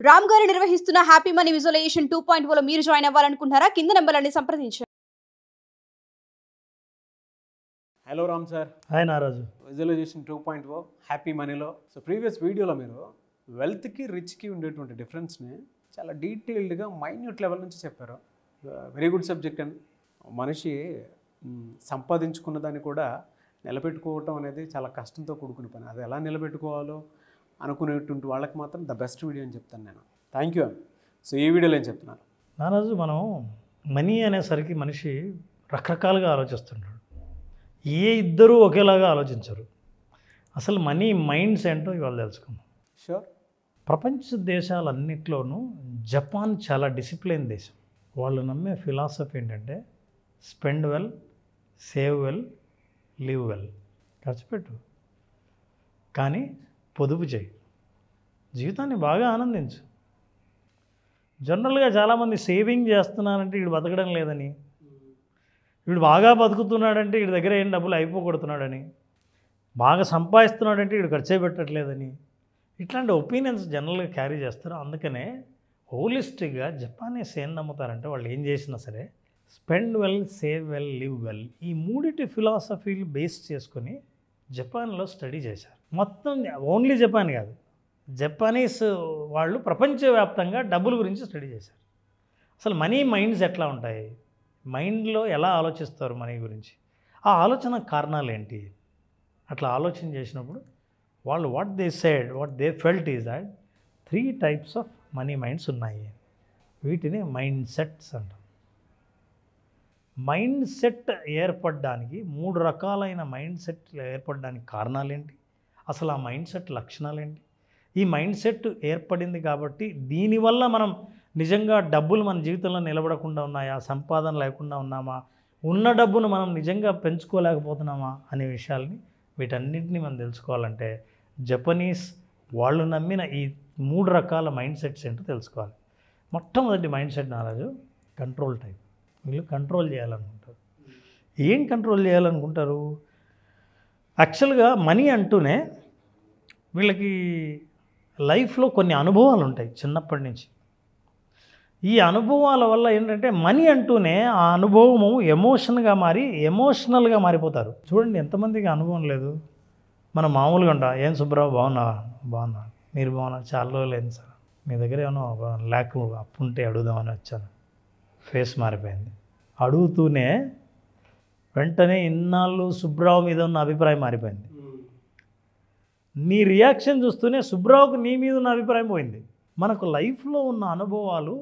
రామ్ గారు నిర్వహిస్తున్న happy money visualisation 2.0 లో మీరు జాయిన్ అవ్వాలనుకుంటున్నారా? కింద నంబర్లని సంప్రదించండి. Hello Ram sir. Hi Naraju. Visualization 2.0 happy మనీలో ప్రీవియస్ వీడియోలో మీరు వెల్త్కి రిచ్కి ఉండేటువంటి డిఫరెన్స్ని చాలా డీటెయిల్డ్గా మైన్యూట్ లెవెల్ నుంచి చెప్పారు. Very good subject. అండ్ మనిషి సంపాదించుకున్న దాన్ని కూడా నిలబెట్టుకోవటం అనేది చాలా కష్టంతో కూడుకున్న పని. అది ఎలా నిలబెట్టుకోవాలో అనుకునేటువంటి వాళ్ళకి మాత్రం ద బెస్ట్ వీడియో అని చెప్తాను నేను. Thank you. సో ఈ వీడియోలో ఏం చెప్తున్నారు నారాజు? మనం మనీ అనేసరికి మనిషి రకరకాలుగా ఆలోచిస్తుంటాడు. ఏ ఇద్దరూ ఒకేలాగా ఆలోచించరు. అసలు మనీ మైండ్స్ ఏంటో ఇవాళ తెలుసుకుందాం. షూర్. ప్రపంచ దేశాలన్నింటిలోనూ జపాన్ చాలా డిసిప్లిన్ దేశం. వాళ్ళు నమ్మే ఫిలాసఫీ ఏంటంటే spend well, save well, live well. ఖర్చు పెట్టు కానీ పొదుపు చేయి, జీవితాన్ని బాగా ఆనందించు. జనరల్గా చాలామంది సేవింగ్ చేస్తున్నారంటే వీడు బతకడం లేదని, వీడు బాగా బతుకుతున్నాడంటే వీడి దగ్గర ఏం డబ్బులు అయిపోగొడుతున్నాడని, బాగా సంపాదిస్తున్నాడంటే వీడు ఖర్చే పెట్టట్లేదని, ఇట్లాంటి ఒపీనియన్స్ జనరల్గా క్యారీ చేస్తారు. అందుకనే హోలిస్టిక్గా జపానీస్ ఏం నమ్ముతారంటే వాళ్ళు ఏం చేసినా సరే spend well, save well, live well, ఈ మూడిటి ఫిలాసఫీలు బేస్ చేసుకొని జపాన్లో స్టడీ చేశారు. మొత్తం ఓన్లీ జపాన్ కాదు, జపానీస్ వాళ్ళు ప్రపంచవ్యాప్తంగా డబ్బుల గురించి స్టడీ చేశారు. అసలు మనీ మైండ్స్ ఎట్లా ఉంటాయి, మైండ్లో ఎలా ఆలోచిస్తారు మనీ గురించి, ఆ ఆలోచన కారణాలు ఏంటి, అట్లా ఆలోచన చేసినప్పుడు వాళ్ళు what they felt is that 3 types of money minds ఉన్నాయి. వీటిని మైండ్ సెట్స్ అంటాం. మైండ్ సెట్ ఏర్పడడానికి 3 రకాలైన మైండ్ సెట్ ఏర్పడడానికి కారణాలు ఏంటి, అసలు ఆ మైండ్ సెట్ లక్షణాలు ఏంటి, ఈ మైండ్ సెట్ ఏర్పడింది కాబట్టి దీనివల్ల మనం నిజంగా డబ్బులు మన జీవితంలో నిలబడకుండా ఉన్నాయా, సంపాదన లేకుండా ఉన్నామా, ఉన్న డబ్బును మనం నిజంగా పెంచుకోలేకపోతున్నామా అనే విషయాల్ని, వీటన్నింటినీ మనం తెలుసుకోవాలంటే జపనీస్ వాళ్ళు నమ్మిన ఈ 3 రకాల మైండ్ సెట్స్ ఏంటో తెలుసుకోవాలి. మొట్టమొదటి మైండ్ సెట్ నారాజు కంట్రోల్ టైప్. వీళ్ళు కంట్రోల్ చేయాలనుకుంటారు. ఏం కంట్రోల్ చేయాలనుకుంటారు? యాక్చువల్గా మనీ అంటూనే వీళ్ళకి లైఫ్లో కొన్ని అనుభవాలు ఉంటాయి చిన్నప్పటి నుంచి. ఈ అనుభవాల వల్ల ఏంటంటే మనీ అంటూనే ఆ అనుభవము ఎమోషన్గా మారి ఎమోషనల్గా మారిపోతారు. చూడండి, ఎంతమందికి అనుభవం లేదు. మనం మామూలుగా ఉంటా, ఏం సుబ్రావు బాగున్నా, మీరు బాగున్నా, చాలా రోజులు అయింది సార్, మీ దగ్గర ఏమన్నా ల్యాక్ అప్పు ఉంటే అడుగుదామని వచ్చాను. ఫేస్ మారిపోయింది. అడుగుతూనే వెంటనే ఇన్నాళ్ళు సుబ్రావు మీద ఉన్న అభిప్రాయం మారిపోయింది. నీ రియాక్షన్ చూస్తూనే సుబ్రావుకు నీ మీద ఉన్న అభిప్రాయం పోయింది. మనకు లైఫ్లో ఉన్న అనుభవాలు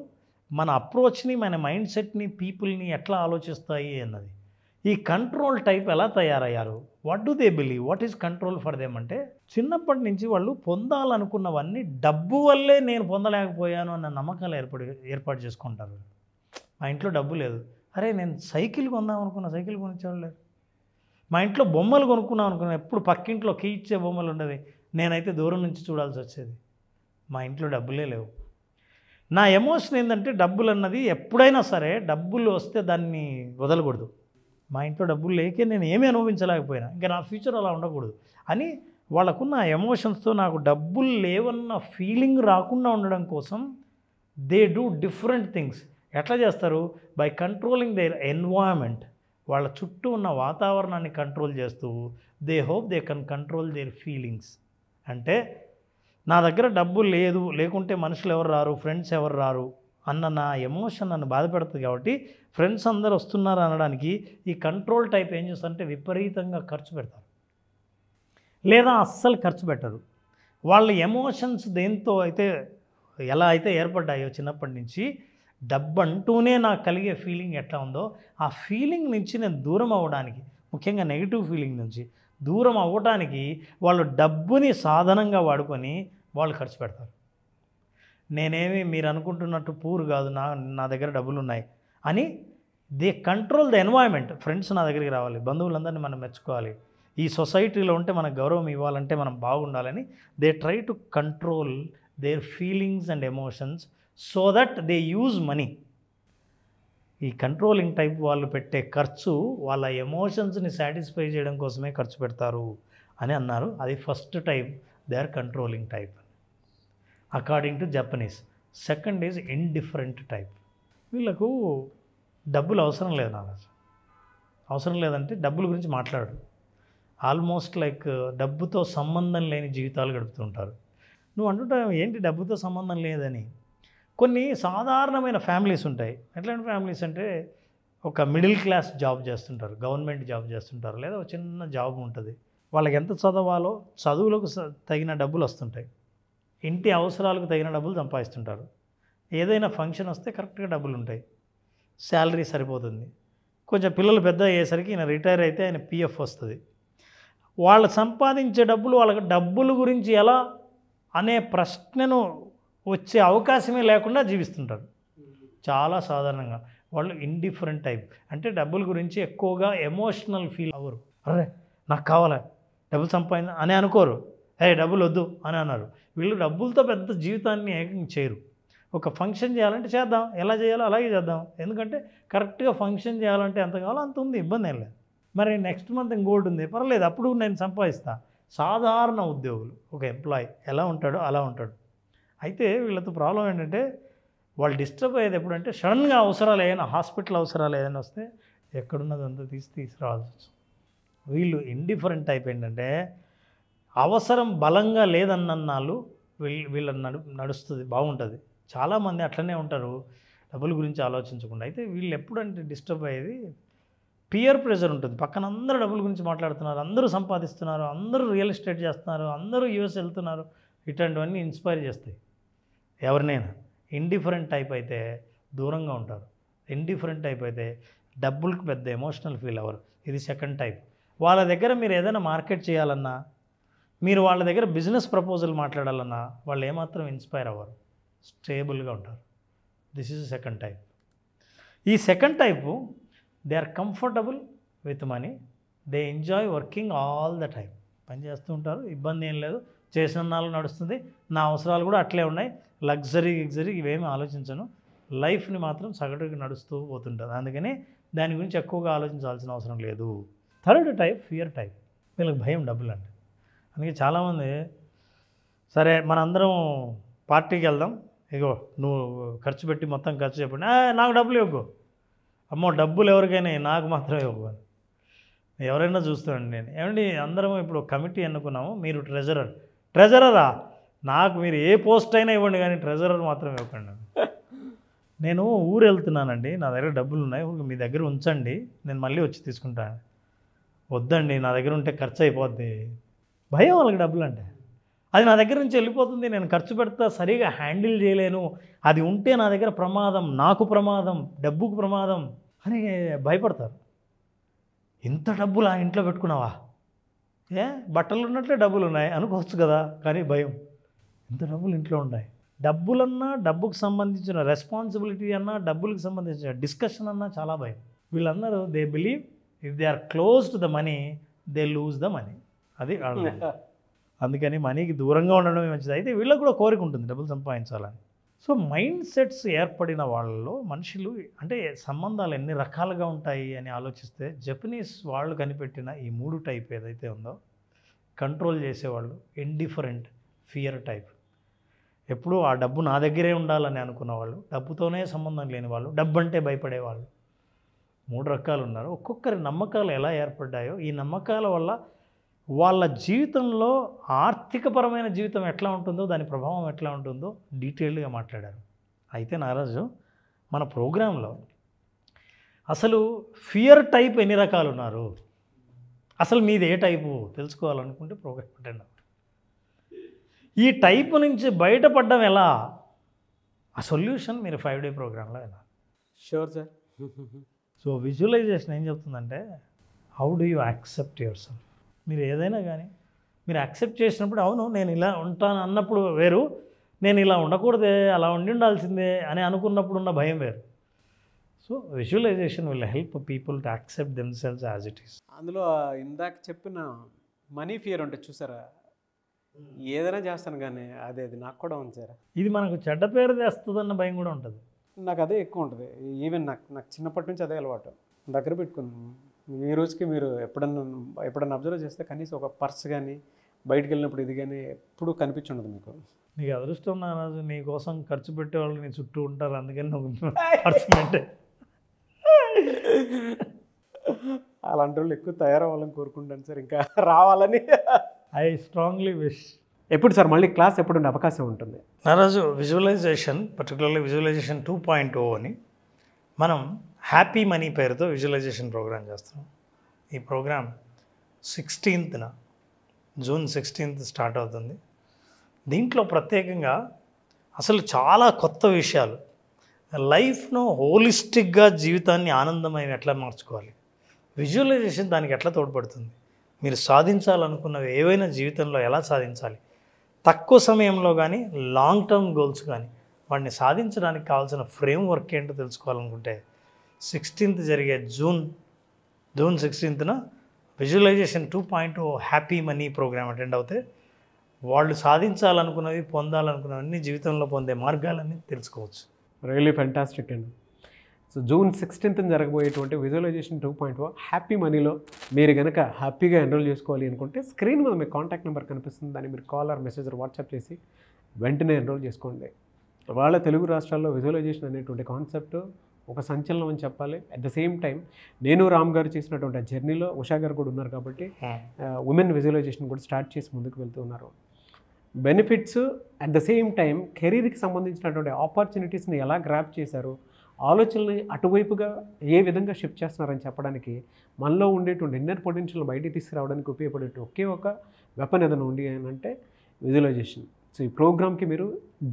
మన అప్రోచ్ని, మన మైండ్ సెట్ని, పీపుల్ని ఎట్లా ఆలోచిస్తాయి అన్నది. ఈ కంట్రోల్ టైప్ ఎలా తయారయ్యారు, what do they believe, what is control for them అంటే చిన్నప్పటి నుంచి వాళ్ళు పొందాలనుకున్నవన్నీ డబ్బు వల్లే నేను పొందలేకపోయాను అన్న నమ్మకాలు ఏర్పాటు చేసుకుంటారు. మా ఇంట్లో డబ్బు లేదు, అరే నేను సైకిల్ కొందాం అనుకున్నా, సైకిల్ కొనిచ్చేవాళ్ళు లేరు. మా ఇంట్లో బొమ్మలు కొనుక్కున్నాం అనుకున్నా, ఎప్పుడు పక్కింట్లో కీ ఇచ్చే బొమ్మలు ఉండేవి, నేనైతే దూరం నుంచి చూడాల్సి వచ్చేది. మా ఇంట్లో డబ్బులే లేవు. నా ఎమోషన్ ఏంటంటే డబ్బులు అన్నది ఎప్పుడైనా సరే డబ్బులు వస్తే దాన్ని వదలకూడదు. మా ఇంట్లో డబ్బులు లేకే నేను ఏమీ అనుభవించలేకపోయినా, ఇంకా నా ఫ్యూచర్ అలా ఉండకూడదు అని వాళ్ళకున్న ఎమోషన్స్తో నాకు డబ్బులు లేవన్న ఫీలింగ్ రాకుండా ఉండడం కోసం దే డూ డిఫరెంట్ థింగ్స్. ఎట్లా చేస్తారు? By controlling their environment. వాళ్ళ చుట్టూ ఉన్న వాతావరణాన్ని కంట్రోల్ చేస్తూ they hope they can control their feelings. అంటే నా దగ్గర డబ్బు లేదు, లేకుంటే మనుషులు ఎవరు రారు, ఫ్రెండ్స్ ఎవరు రారు అన్న నా ఎమోషన్ నన్ను బాధపెడుతుంది. కాబట్టి ఫ్రెండ్స్ అందరు వస్తున్నారు అనడానికి ఈ కంట్రోల్ టైప్ ఏం చేస్తారంటే విపరీతంగా ఖర్చు పెడతారు, లేదా అస్సలు ఖర్చు పెట్టరు. వాళ్ళ ఎమోషన్స్ దేంతో అయితే ఎలా అయితే ఏర్పడ్డాయో చిన్నప్పటి నుంచి, డబ్బు అంటూనే నాకు కలిగే ఫీలింగ్ ఎట్లా ఉందో ఆ ఫీలింగ్ నుంచి నేను దూరం అవ్వడానికి, ముఖ్యంగా నెగిటివ్ ఫీలింగ్ నుంచి దూరం అవ్వడానికి వాళ్ళు డబ్బుని సాధనంగా వాడుకొని వాళ్ళు ఖర్చు పెడతారు. నేనేమి మీరు అనుకుంటున్నట్టు పూర్ కాదు, నా దగ్గర డబ్బులు ఉన్నాయి అని they control the environment. Friends నా దగ్గరికి రావాలి, బంధువులందరినీ మనం మెచ్చుకోవాలి, ఈ సొసైటీలో ఉంటే మనకు గౌరవం ఇవ్వాలంటే మనం బాగుండాలని they try to control their feelings and emotions so that they use money. ఈ కంట్రోలింగ్ టైప్ వాళ్ళు పెట్టే ఖర్చు వాళ్ళ ఎమోషన్స్ని సాటిస్ఫై చేయడం కోసమే ఖర్చు పెడతారు అని అన్నారు. అది first type, they are controlling type according to Japanese. Second is indifferent type. వీళ్ళకు డబ్బులు అవసరం లేదు నారాజు. అవసరం లేదంటే డబ్బుల గురించి మాట్లాడు. ఆల్మోస్ట్ లైక్ డబ్బుతో సంబంధం లేని జీవితాలు గడుపుతుంటారు. నువ్వు అంటుంటావు ఏంటి డబ్బుతో సంబంధం లేదని. కొన్ని సాధారణమైన ఫ్యామిలీస్ ఉంటాయి. ఎట్లాంటి ఫ్యామిలీస్ అంటే ఒక మిడిల్ క్లాస్ జాబ్ చేస్తుంటారు, గవర్నమెంట్ జాబ్ చేస్తుంటారు, లేదా ఒక చిన్న జాబ్ ఉంటుంది. వాళ్ళకి ఎంత చదవాలో చదువులకు తగిన డబ్బులు వస్తుంటాయి, ఇంటి అవసరాలకు తగిన డబ్బులు సంపాదిస్తుంటారు. ఏదైనా ఫంక్షన్ వస్తే కరెక్ట్గా డబ్బులు ఉంటాయి, శాలరీ సరిపోతుంది. కొంచెం పిల్లలు పెద్ద అయ్యేసరికి ఈయన రిటైర్ అయితే ఆయన పిఎఫ్ వస్తుంది. వాళ్ళు సంపాదించే డబ్బులు వాళ్ళకి డబ్బుల గురించి ఎలా అనే ప్రశ్నను వచ్చే అవకాశమే లేకుండా జీవిస్తుంటారు. చాలా సాధారణంగా వాళ్ళు ఇండిఫరెంట్ టైప్. అంటే డబ్బుల గురించి ఎక్కువగా ఎమోషనల్ ఫీల్ అవ్వరు. అరే నాకు కావాలా డబ్బులు సంపాదించ అని అనుకోరు, డబ్బులు వద్దు అని అన్నారు. వీళ్ళు డబ్బులతో పెద్ద జీవితాన్ని ఏకం చేయరు. ఒక ఫంక్షన్ చేయాలంటే చేద్దాం, ఎలా చేయాలో అలాగే చేద్దాం, ఎందుకంటే కరెక్ట్గా ఫంక్షన్ చేయాలంటే ఎంత కావాలో అంత ఉంది, ఇబ్బంది ఏం లేదు. మరి నెక్స్ట్ మంత్ ఇంకోటి ఉంది, పర్లేదు అప్పుడు నేను సంపాదిస్తా. సాధారణ ఉద్యోగులు, ఒక ఎంప్లాయీ ఎలా ఉంటాడో అలా ఉంటాడు. అయితే వీళ్ళతో ప్రాబ్లం ఏంటంటే వాళ్ళు డిస్టర్బ్ అయ్యేది ఎప్పుడంటే సడన్గా అవసరాలు ఏదైనా, హాస్పిటల్ అవసరాలు ఏదైనా వస్తే ఎక్కడున్నదంతా తీసుకురావాల్సి వస్తుంది. వీళ్ళు ఇండిఫరెంట్ టైప్ ఏంటంటే అవసరం బలంగా లేదన్నాళ్ళు వీళ్ళ నడుస్తుంది, బాగుంటుంది. చాలామంది అట్లనే ఉంటారు డబ్బుల గురించి ఆలోచించకుండా. అయితే వీళ్ళు ఎప్పుడంటే డిస్టర్బ్ అయ్యేది పియర్ ప్రెషర్ ఉంటుంది. పక్కన అందరూ డబ్బుల గురించి మాట్లాడుతున్నారు, అందరూ సంపాదిస్తున్నారు, అందరూ రియల్ ఎస్టేట్ చేస్తున్నారు, అందరూ యూఎస్ వెళ్తున్నారు, ఇట్లాంటివన్నీ ఇన్స్పైర్ చేస్తాయి ఎవరినైనా. ఇండిఫరెంట్ టైప్ అయితే దూరంగా ఉంటారు. ఇండిఫరెంట్ టైప్ అయితే డబ్బులకు పెద్ద ఎమోషనల్ ఫీల్ అవ్వరు. ఇది సెకండ్ టైప్. వాళ్ళ దగ్గర మీరు ఏదైనా మార్కెట్ చేయాలన్నా, మీరు వాళ్ళ దగ్గర బిజినెస్ ప్రపోజల్ మాట్లాడాలన్నా వాళ్ళు ఏమాత్రం ఇన్స్పైర్ అవ్వరు, స్టేబుల్గా ఉంటారు. This is second type. ఈ second type they are comfortable with money, they enjoy working all the time. పని చేస్తూ ఉంటారు, ఇబ్బంది ఏం లేదు, చేసిన నాళ్ళు నడుస్తుంది, నా అవసరాలు కూడా అట్లే ఉన్నాయి, లగ్జరీ ఇవేమీ ఆలోచించను, లైఫ్ని మాత్రం సగటుగా నడుస్తూ పోతుంటుంది. అందుకని దాని గురించి ఎక్కువగా ఆలోచించాల్సిన అవసరం లేదు. Third type fear type. వీళ్ళకి భయం డబ్బులు అంటే. అందుకే చాలామంది సరే మనందరం పార్టీకి వెళ్దాం, ఇగో నువ్వు ఖర్చు పెట్టి మొత్తం ఖర్చు చెప్పండి, నాకు డబ్బులు ఇవ్వకు, అమ్మో డబ్బులు ఎవరికైనా నాకు మాత్రమే ఇవ్వకు. ఎవరైనా చూస్తానండి నేను, ఏమండి అందరం ఇప్పుడు కమిటీ ఎన్నుకున్నాము, మీరు ట్రెజరరా, నాకు మీరు ఏ పోస్ట్ అయినా ఇవ్వండి కానీ ట్రెజరర్ మాత్రం ఇవ్వకండి. నేను ఊరు వెళ్తున్నానండి, నా దగ్గర డబ్బులు ఉన్నాయి, మీ దగ్గర ఉంచండి, నేను మళ్ళీ వచ్చి తీసుకుంటాను. వద్దండి, నా దగ్గర ఉంటే ఖర్చు అయిపోద్ది. భయం వాళ్ళకి డబ్బులు అంటే. అది నా దగ్గర నుంచి వెళ్ళిపోతుంది, నేను ఖర్చు పెడతా, సరిగా హ్యాండిల్ చేయలేను, అది ఉంటే నా దగ్గర ప్రమాదం, నాకు ప్రమాదం, డబ్బుకు ప్రమాదం అని భయపడతారు. ఇంత డబ్బులు ఆ ఇంట్లో పెట్టుకున్నావా, బట్టలు ఉన్నట్లే డబ్బులు ఉన్నాయి అనుకోవచ్చు కదా, కానీ భయం, ఇంత డబ్బులు ఇంట్లో ఉన్నాయి. డబ్బులన్నా, డబ్బుకు సంబంధించిన రెస్పాన్సిబిలిటీ అన్నా, డబ్బులకు సంబంధించిన డిస్కషన్ అన్నా చాలా భయం. వీళ్ళందరూ they believe if they are close to the money they lose the money. అది అందుకని మనీకి దూరంగా ఉండడమే మంచిది. అయితే వీళ్ళకి కూడా కోరిక ఉంటుంది డబ్బులు సంపాదించాలని. సో మైండ్ సెట్స్ ఏర్పడిన వాళ్ళలో మనుషులు అంటే సంబంధాలు ఎన్ని రకాలుగా ఉంటాయి అని ఆలోచిస్తే జపనీస్ వాళ్ళు కనిపెట్టిన ఈ 3 టైప్ ఏదైతే ఉందో, కంట్రోల్ చేసేవాళ్ళు ఇండిఫరెంట్ ఫియర్ టైప్. ఎప్పుడూ ఆ డబ్బు నా దగ్గరే ఉండాలని అనుకున్నవాళ్ళు, డబ్బుతోనే సంబంధం లేని వాళ్ళు, డబ్బు అంటే భయపడేవాళ్ళు, 3 రకాలు ఉన్నారు. ఒక్కొక్కరి నమ్మకాలు ఎలా ఏర్పడ్డాయో, ఈ నమ్మకాల వల్ల వాళ్ళ జీవితంలో ఆర్థికపరమైన జీవితం ఎట్లా ఉంటుందో, దాని ప్రభావం ఎట్లా ఉంటుందో డీటెయిల్డ్గా మాట్లాడారు. అయితే నారాజు మన ప్రోగ్రాంలో అసలు ఫియర్ టైప్ ఎన్ని రకాలు ఉన్నారు, అసలు మీది ఏ టైపు తెలుసుకోవాలనుకుంటే ప్రోగ్రామ్ అటెండ్. ఈ టైపు నుంచి బయటపడడం ఎలా, ఆ సొల్యూషన్ మీరు 5 డే ప్రోగ్రాంలో వినాలి. Sure sir. సో విజువలైజేషన్ ఏం చెప్తుందంటే, how do you accept your self. మీరు ఏదైనా కానీ మీరు యాక్సెప్ట్ చేసినప్పుడు, అవును నేను ఇలా ఉంటాను అన్నప్పుడు వేరు, నేను ఇలా ఉండకూడదే, అలా ఉండాల్సిందే అని అనుకున్నప్పుడు ఉన్న భయం వేరు. So visualisation will help people to accept themselves as it is. అందులో ఇందాక చెప్పిన మనీ ఫియర్ ఉంటుంది చూసారా, ఏదైనా చేస్తాను కానీ అది నాకు కూడా ఉంది సార్. ఇది మనకు చెడ్డ పేరు తెస్తుందన్న భయం కూడా ఉంటుంది. నాకు అదే ఎక్కువ ఉంటుంది. ఈవెన్ నాకు చిన్నప్పటి నుంచి అదే అలవాటు. దగ్గర పెట్టుకున్నాను. ఈ రోజుకి మీరు ఎప్పుడన్నా అబ్జర్వ్ చేస్తే కనీసం ఒక పర్స్ కానీ, బయటకు వెళ్ళినప్పుడు ఇది కానీ ఎప్పుడు కనిపించుండదు మీకు. నీకు అదృష్టం నారాజు, నీ కోసం ఖర్చు పెట్టేవాళ్ళు నీ చుట్టూ ఉంటారు, అందుకని నువ్వు ఖర్చు పెట్టే. అలాంటి వాళ్ళు ఎక్కువ తయారవ్వాలని కోరుకుంటాను సార్, ఇంకా రావాలని. I strongly wish. ఎప్పుడు సార్ మళ్ళీ క్లాస్ ఎప్పుడు ఉండే అవకాశం ఉంటుంది? నారాజు, విజువలైజేషన్, పర్టికులర్లీ విజువలైజేషన్ 2.0 అని మనం హ్యాపీ మనీ పేరుతో విజువలైజేషన్ ప్రోగ్రామ్ చేస్తున్నాం. ఈ programme 16th June 16th start అవుతుంది. దీంట్లో ప్రత్యేకంగా అసలు చాలా కొత్త విషయాలు, లైఫ్ను హోలిస్టిక్గా జీవితాన్ని ఆనందమయం ఎట్లా మార్చుకోవాలి, విజువలైజేషన్ దానికి ఎట్లా తోడ్పడుతుంది, మీరు సాధించాలనుకున్నవి ఏవైనా జీవితంలో ఎలా సాధించాలి, తక్కువ సమయంలో కానీ లాంగ్ టర్మ్ గోల్స్ కానీ వాటిని సాధించడానికి కావాల్సిన ఫ్రేమ్వర్క్ ఏంటో తెలుసుకోవాలనుకుంటే 16th జరిగే June 16th visualization 2.0 happy money program attend అవుతే వాళ్ళు సాధించాలనుకున్నవి, పొందాలనుకున్నవన్నీ జీవితంలో పొందే మార్గాలన్నీ తెలుసుకోవచ్చు. రియలీ ఫెంటాస్టిక్ అండి. సో జూన్ 16th జరగబోయేటువంటి విజువలైజేషన్ 2.0 హ్యాపీ మనీలో మీరు కనుక హ్యాపీగా ఎన్రోల్ చేసుకోవాలి అనుకుంటే స్క్రీన్ మీద మీ కాంటాక్ట్ నెంబర్ కనిపిస్తుంది, దాన్ని మీరు కాల్ ఆర్ మెసేజ్ వాట్సాప్ చేసి వెంటనే ఎన్రోల్ చేసుకోండి. వాళ్ళ తెలుగు రాష్ట్రాల్లో విజువలైజేషన్ అనేటువంటి కాన్సెప్ట్ ఒక సంచలనం అని చెప్పాలి. అట్ ద సేమ్ టైం నేను రామ్ గారు చేసినటువంటి ఆ జర్నీలో ఉషా గారు కూడా ఉన్నారు కాబట్టి ఉమెన్ విజువలైజేషన్ కూడా స్టార్ట్ చేసి ముందుకు వెళ్తూ ఉన్నారు. Benefits at the same time కెరీర్కి సంబంధించినటువంటి ఆపర్చునిటీస్ని ఎలా గ్రాప్ చేశారు, ఆలోచనల్ని అటువైపుగా ఏ విధంగా షిఫ్ట్ చేస్తున్నారని చెప్పడానికి, మనలో ఉండేటువంటి ఇన్నర్ పొటెన్షియల్ బయటికి తీసుకురావడానికి ఉపయోగపడే ఒకే ఒక వెపన్ ఏదైనా ఉంది అని అంటే విజువలైజేషన్. సో ఈ ప్రోగ్రామ్కి మీరు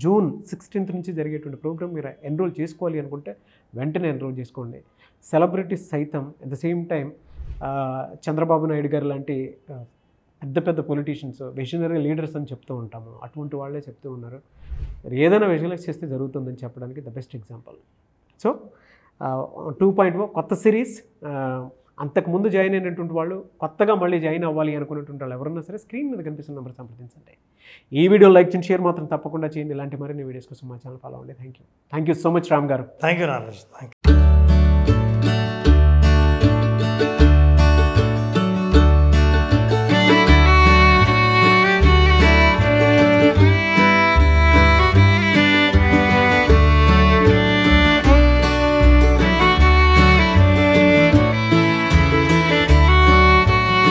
జూన్ 16th నుంచి జరిగేటువంటి ప్రోగ్రామ్ మీరు ఎన్రోల్ చేసుకోవాలి అనుకుంటే వెంటనే ఎన్రోల్ చేసుకోండి. సెలబ్రిటీస్ సైతం at the same time Chandrababu Naidu గారు లాంటి పెద్ద పెద్ద పొలిటీషియన్స్, విజనరీ లీడర్స్ అని చెప్తూ ఉంటాము, అటువంటి వాళ్ళే చెప్తూ ఉన్నారు. మరి ఏదైనా విజువలైజ్ చేస్తే జరుగుతుందని చెప్పడానికి ద బెస్ట్ ఎగ్జాంపుల్. సో 2.0 కొత్త సిరీస్. అంతకుముందు జాయిన్ అయినటువంటి వాళ్ళు, కొత్తగా మళ్ళీ జాయిన్ అవ్వాలి అనుకున్నటువంటి వాళ్ళు ఎవరన్నా సరే స్క్రీన్ మీద కనిపిస్తున్న నెంబర్ సంప్రదించండి. ఈ వీడియో లైక్ చేయండి, షేర్ మాత్రం తప్పకుండా చేయండి. ఇలాంటి మరిన్ని వీడియోస్ కోసం మా ఛానల్ ఫాలో అవ్వండి. Thank you so much Ram గారు. Thank you Naraju.